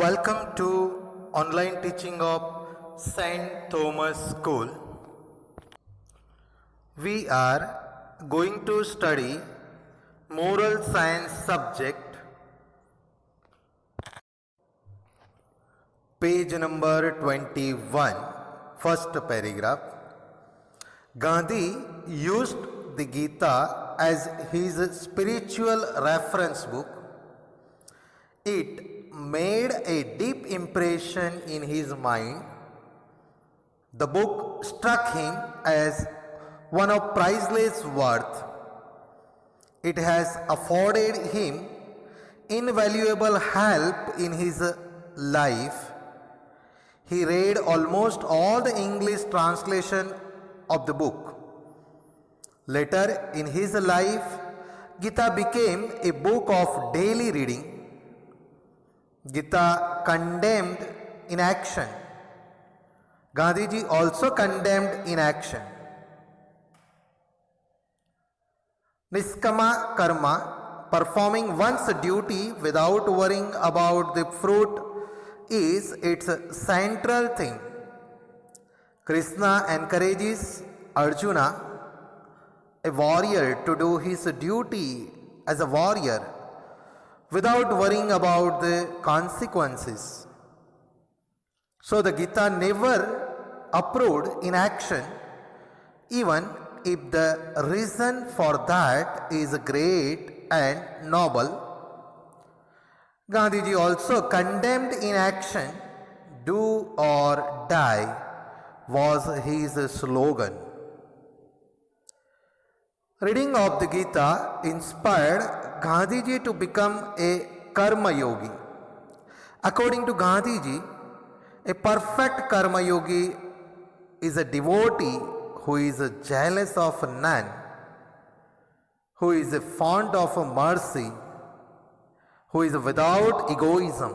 Welcome to online teaching of St. Thomas School. We are going to study moral science subject, page number 21, first paragraph. Gandhi used the Gita as his spiritual reference book. It made a deep impression in his mind. The book struck him as one of priceless worth. It has afforded him invaluable help in his life. He read almost all the English translation of the book. Later in his life, Gita became a book of daily reading. Gita condemned inaction. Gandhiji also condemned inaction. Niskama karma, performing one's duty without worrying about the fruit, is its central thing. Krishna encourages Arjuna, a warrior, to do his duty as a warrior without worrying about the consequences. So the Gita never approved inaction, even if the reason for that is great and noble. Gandhiji also condemned inaction. Do or die was his slogan. Reading of the Gita inspired Gandhiji to become a karma yogi. According to Gandhiji, a perfect karma yogi is a devotee who is jealous of none, who is fond of mercy, who is without egoism,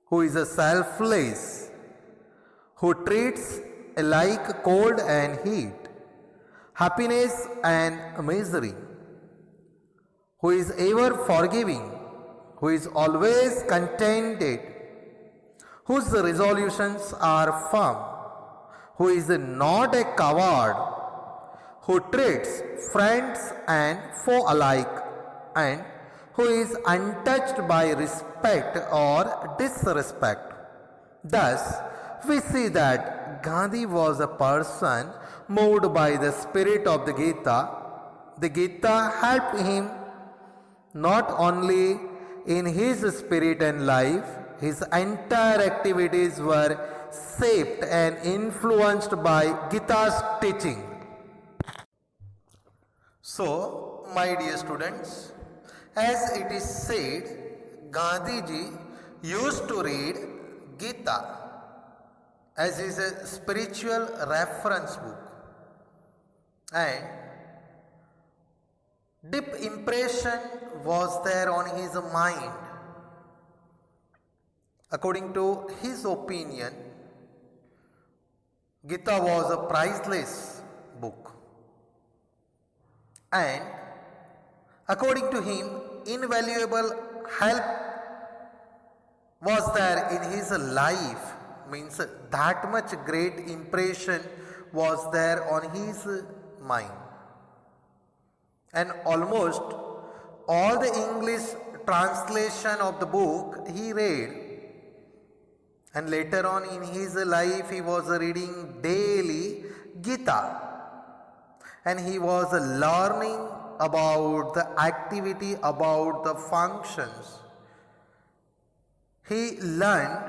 who is selfless, who treats alike cold and heat, happiness and misery, who is ever forgiving, who is always contented, whose resolutions are firm, who is not a coward, who treats friends and foe alike, and who is untouched by respect or disrespect. Thus, we see that Gandhi was a person moved by the spirit of the Gita. The Gita helped him not only in his spirit and life, his entire activities were shaped and influenced by Gita's teaching. So, my dear students, as it is said, Gandhiji used to read Gita as his spiritual reference book, and deep impression was there on his mind. According to his opinion, Gita was a priceless book, and according to him, invaluable help was there in his life, means that much great impression was there on his mind. And almost all the English translation of the book he read. And later on in his life he was reading daily Gita. And he was learning about the activity, about the functions. He learned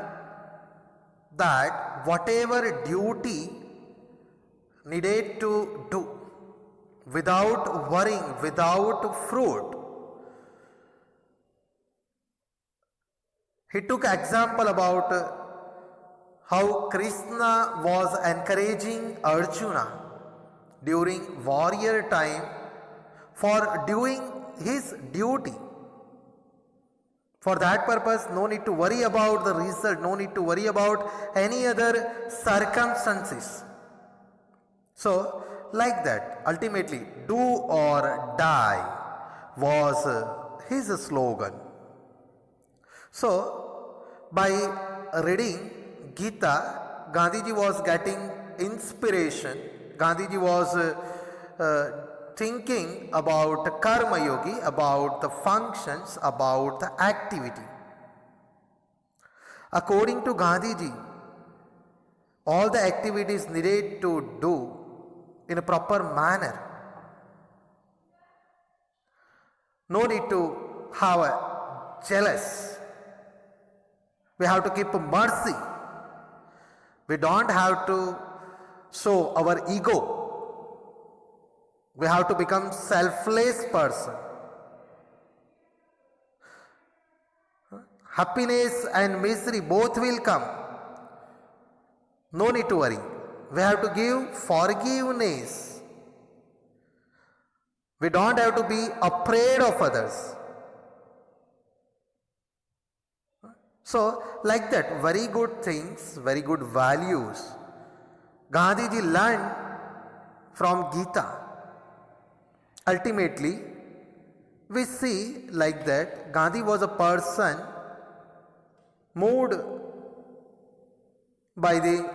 that whatever duty needed to do, without worrying, without fruit. He took example about how Krishna was encouraging Arjuna during warrior time for doing his duty. For that purpose, no need to worry about the result, no need to worry about any other circumstances. So, like that, ultimately, do or die was his slogan. So, by reading Gita, Gandhiji was getting inspiration. Gandhiji was thinking about Karma Yogi, about the functions, about the activity. According to Gandhiji, all the activities needed to do in a proper manner. No need to have a jealous. We have to keep mercy. We don't have to show our ego. We have to become selfless person. Happiness and misery both will come. No need to worry. We have to give forgiveness. We don't have to be afraid of others. So, like that, very good things, very good values, Gandhiji learned from Gita. Ultimately, we see like that Gandhi was a person moved by the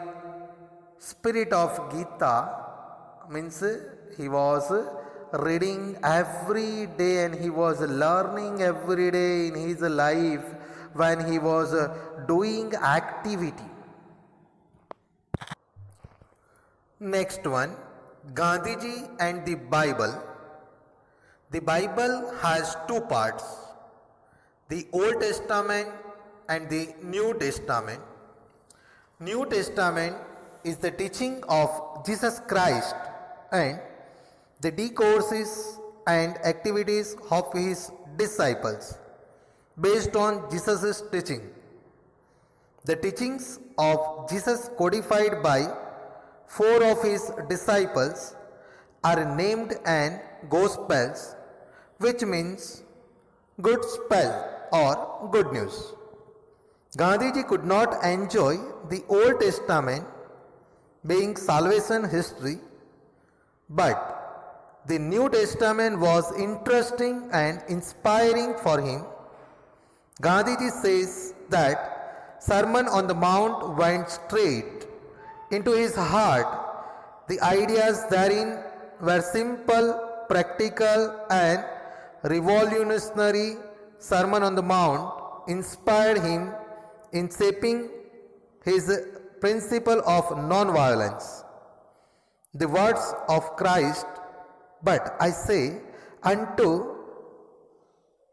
spirit of Gita, means he was reading every day and he was learning every day in his life when he was doing activity. Next one, Gandhiji and the Bible. The Bible has two parts, the Old Testament and the New Testament. New Testament is the teaching of Jesus Christ and the discourses and activities of his disciples based on Jesus' teaching. The teachings of Jesus codified by 4 of his disciples are named as Gospels, which means good spell or good news. Gandhiji could not enjoy the Old Testament being salvation history, but the New Testament was interesting and inspiring for him. Gandhiji says that Sermon on the Mount went straight into his heart. The ideas therein were simple, practical and revolutionary. Sermon on the Mount inspired him in shaping his principle of non-violence. The words of Christ, "But I say unto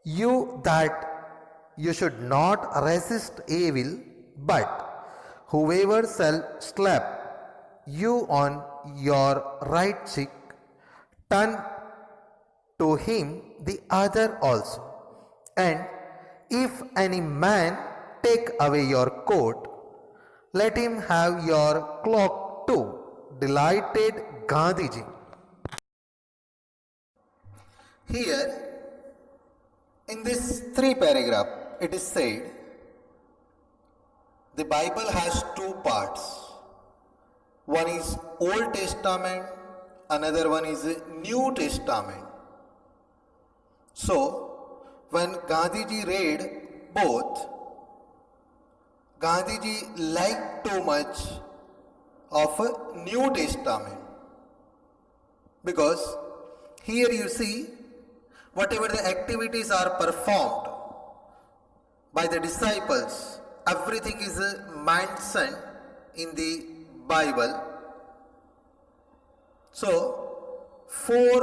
you that you should not resist evil, but whoever shall slap you on your right cheek, turn to him the other also. And if any man take away your coat, let him have your cloak too." Delighted Gandhiji. Here, in this 3 paragraph, it is said, the Bible has 2 parts. One is Old Testament, another one is New Testament. So, when Gandhiji read both, Gandhiji liked too much of New Testament, because here you see whatever the activities are performed by the disciples, everything is mentioned in the Bible. So 4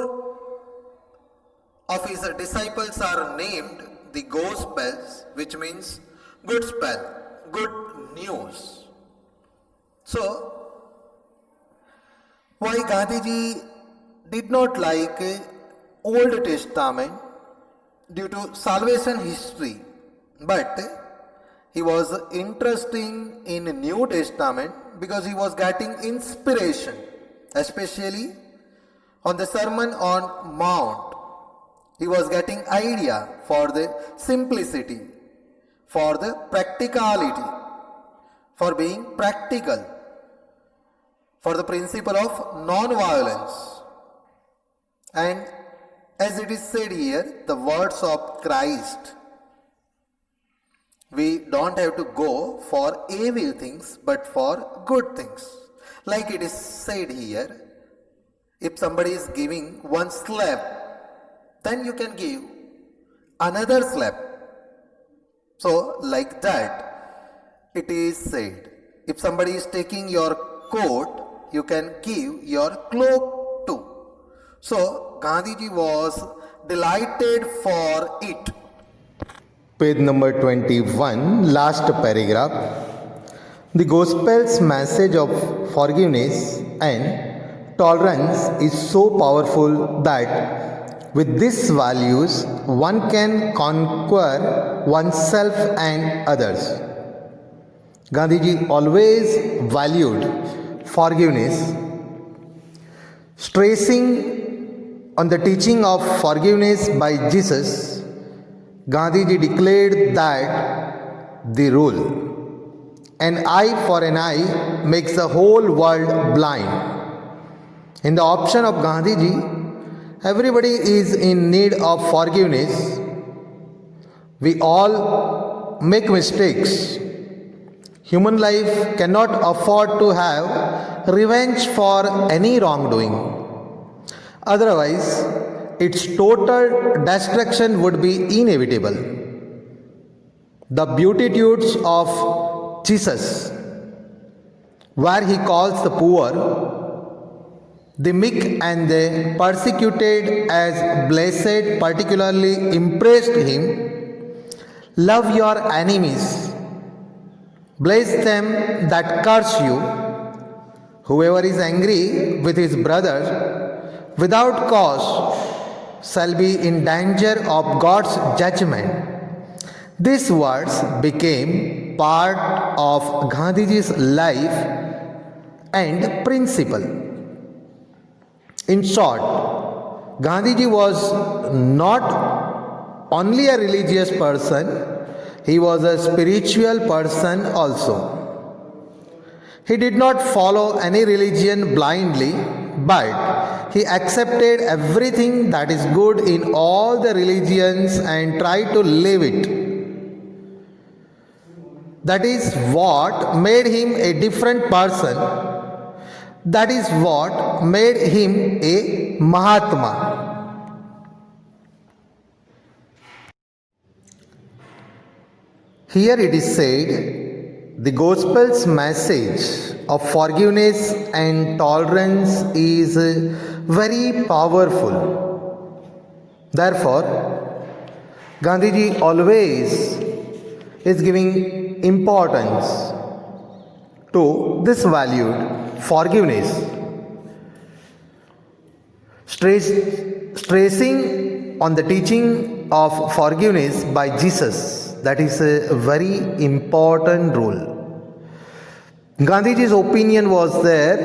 of his disciples are named the Gospels, which means good spell, good news. So why Gandhiji did not like Old Testament? Due to salvation history, but he was interested in New Testament because he was getting inspiration, especially on the Sermon on Mount. He was getting idea for the simplicity, for the practicality, for being practical, for the principle of non-violence. And as it is said here, the words of Christ. We don't have to go for evil things but for good things. Like it is said here, if somebody is giving one slap, then you can give another slap. So, like that, it is said. If somebody is taking your coat, you can give your cloak too. So, Gandhiji was delighted for it. Page number 21, last paragraph. The Gospel's message of forgiveness and tolerance is so powerful that with these values one can conquer oneself and others. Gandhiji always valued forgiveness, stressing on the teaching of forgiveness by Jesus. Gandhiji declared that the rule, an eye for an eye makes the whole world blind. In the option of Gandhiji, everybody is in need of forgiveness. We all make mistakes. Human life cannot afford to have revenge for any wrongdoing. Otherwise, its total destruction would be inevitable. The Beatitudes of Jesus, where he calls the poor, the meek and the persecuted as blessed, particularly impressed him. Love your enemies, bless them that curse you. Whoever is angry with his brother without cause shall be in danger of God's judgment. These words became part of Gandhiji's life and principle. In short, Gandhiji was not only a religious person, he was a spiritual person also. He did not follow any religion blindly, but he accepted everything that is good in all the religions and tried to live it. That is what made him a different person. That is what made him a Mahatma. Here it is said, the Gospel's message of forgiveness and tolerance is very powerful. Therefore, Gandhiji always is giving importance to this valued forgiveness, stressing on the teaching of forgiveness by Jesus. That is a very important rule. Gandhiji's opinion was there,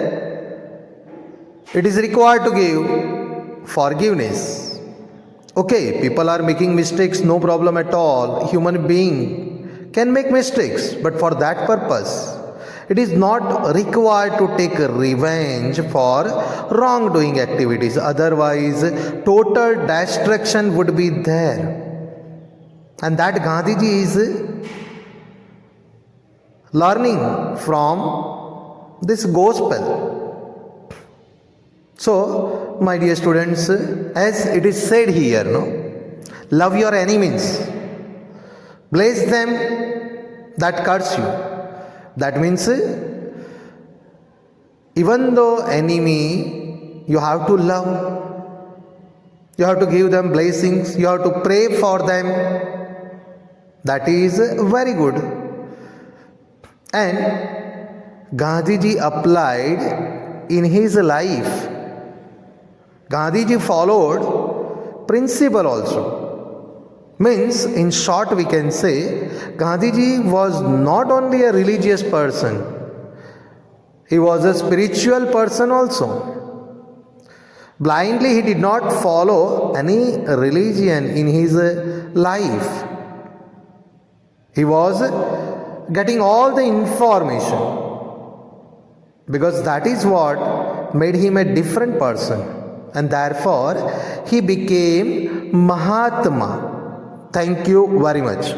it is required to give forgiveness. Okay, people are making mistakes, no problem at all. Human being can make mistakes, but for that purpose, it is not required to take revenge for wrongdoing activities. Otherwise, total destruction would be there. And that Gandhiji is learning from this gospel. So, my dear students, as it is said here, love your enemies, bless them that curse you. That means, even though enemy, you have to love, you have to give them blessings, you have to pray for them. That is very good. And Gandhiji applied in his life. Gandhiji followed principle also. Means, in short, we can say, Gandhiji was not only a religious person, he was a spiritual person also. Blindly, he did not follow any religion in his life. He was getting all the information, because that is what made him a different person, and therefore he became Mahatma. Thank you very much.